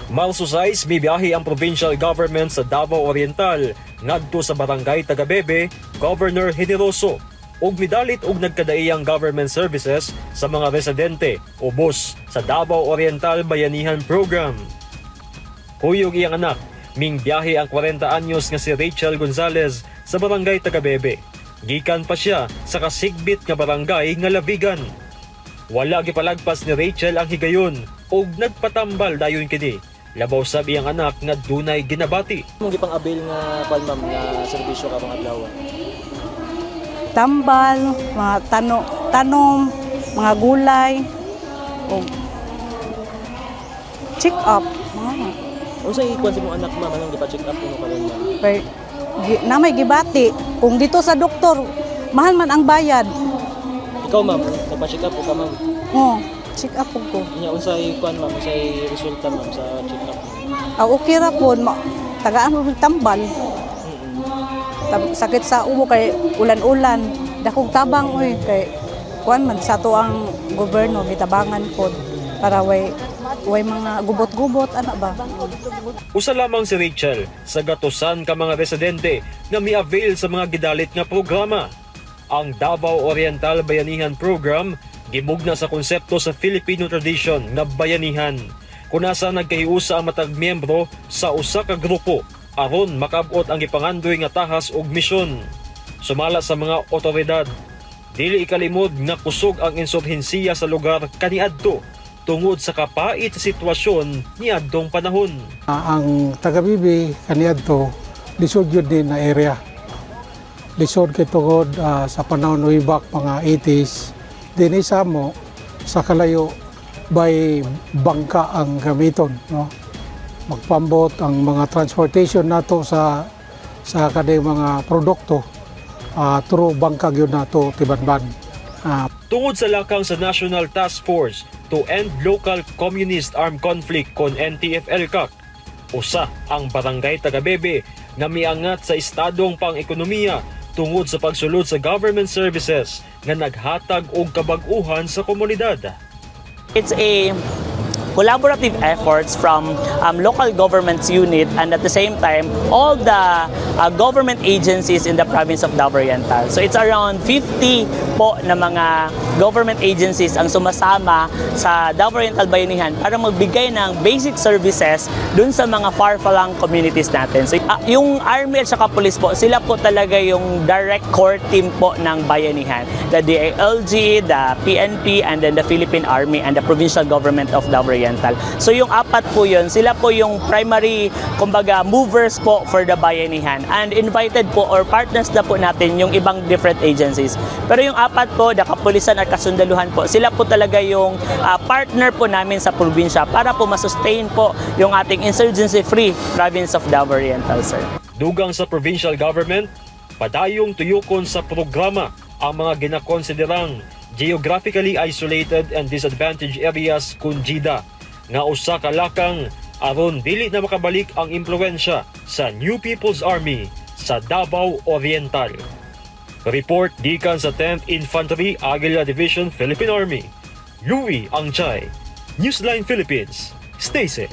Marso 6, bibiyahe ang provincial government sa Davao Oriental ngadto sa barangay Tagabebe, Governor Generoso, ug midalit og nagkadaiyang government services sa mga residente o bus sa Davao Oriental Bayanihan Program. Kuyog iyang anak, ming biyahe ang 40 anyos nga si Rachel Gonzalez sa barangay Tagabebe. Gikan pa siya sa kasigbit nga barangay nga Lavigan. Wala gipalagpas ni Rachel ang higayon ug nagpatambal dayon kini. Labaw sa iyang anak nga dunay ginabati. Mong gipang abil nga palmam nga serbisyo ka mga adlaw. Tambal, mga tanom, mga gulay, o check up. Unsa ikuan sa imong anak ma'am anong gipa-check up kuno karon ma'am? Na may gibati, kung dito sa doktor, mahal man ang bayad. Ikaw ma'am, nagpa-check up ka ma'am? Oo, check up ko. Nya unsa ikuan ma'am, unsa resulta ma'am sa check up? Okay ra po, tagaan mo tambal. Sakit sa ubo kay ulan-ulan, dakong tabang oy kay kuan man sa to ang gobyerno gitabangan pod para way mga gubot-gubot ana ba. Usa lamang si Rachel sa gatusan ka mga residente nga mi-avail sa mga gidalit nga programa. Ang Davao Oriental Bayanihan Program gimugna sa konsepto sa Filipino tradition nga bayanihan, kunasa nagkahiusa ang matag miyembro sa usa ka grupo aron makabot ang ipangandoy nga tahas ug misyon. Sumala sa mga otoridad, dili ikalimod nga kusog ang insurhensiya sa lugar kaniadto tungod sa kapait sa sitwasyon niadtong panahon. Ang Tagabebe kaniadto lisod yun din na area. Lisod kay tungod sa panahon way back mga 80s, din isa mo sa kalayo by bangka ang gamiton, no? Magpambot ang mga transportation nato sa kadang mga produkto through bangka gyud nato tibanban. Tungod sa lakang sa National Task Force to End Local Communist Armed Conflict kon NTF-ELCAC, usa ang barangay Tagabebe na miangat sa estadong pang-ekonomiya tungod sa pagsulod sa government services nga naghatag og kabag-uhan sa komunidad. It's a collaborative efforts from local governments unit and at the same time all the government agencies in the province of Davao Oriental. So it's around 50 po na mga government agencies ang sumasama sa Davao Oriental Bayanihan para magbigay ng basic services dun sa mga far-flung communities natin. So yung army at saka police po, sila po talaga yung direct core team po ng bayanihan. The DILG, the PNP, and then the Philippine Army and the provincial government of Davao Oriental. So yung apat po yun, sila po yung primary, kumbaga, movers po for the bayanihan. And invited po or partners na po natin yung ibang different agencies. Pero yung apat po, the kapulisan at kasundaluhan po, sila po talaga yung partner po namin sa probinsya para po masustain po yung ating insurgency-free province of Davao Oriental, sir. Dugang sa provincial government, padayong tuyokon sa programa ang mga ginakonsiderang geographically isolated and disadvantaged areas kun GIDA, nga usa ka lakang aron dili na makabalik ang impluwensya sa New People's Army sa Davao Oriental. Report gikan sa 10th Infantry Aguila Division Philippine Army. Louie Angchay, Newsline Philippines. Stay safe.